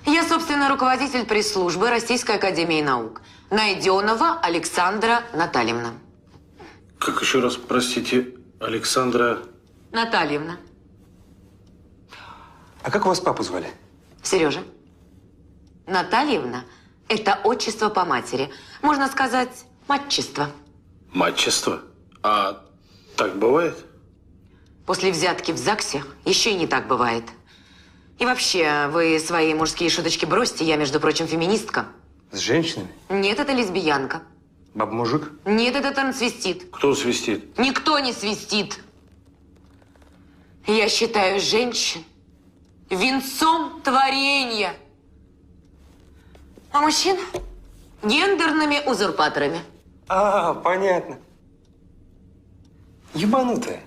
Я, собственно, руководитель пресс-службы Российской академии наук. Найденова Александра Натальевна. Как еще раз, простите, Александра... Натальевна. А как вас папу звали? Сережа. Натальевна – это отчество по матери. Можно сказать, матчество. Матчество? А так бывает? После взятки в ЗАГСе еще и не так бывает. И вообще, вы свои мужские шуточки бросьте. Я, между прочим, феминистка. С женщинами? Нет, это лесбиянка. Баба-мужик? Нет, это трансвестит. Кто свистит? Никто не свистит. Я считаю женщин венцом творения. А мужчин гендерными узурпаторами. А, понятно. Ебанутая.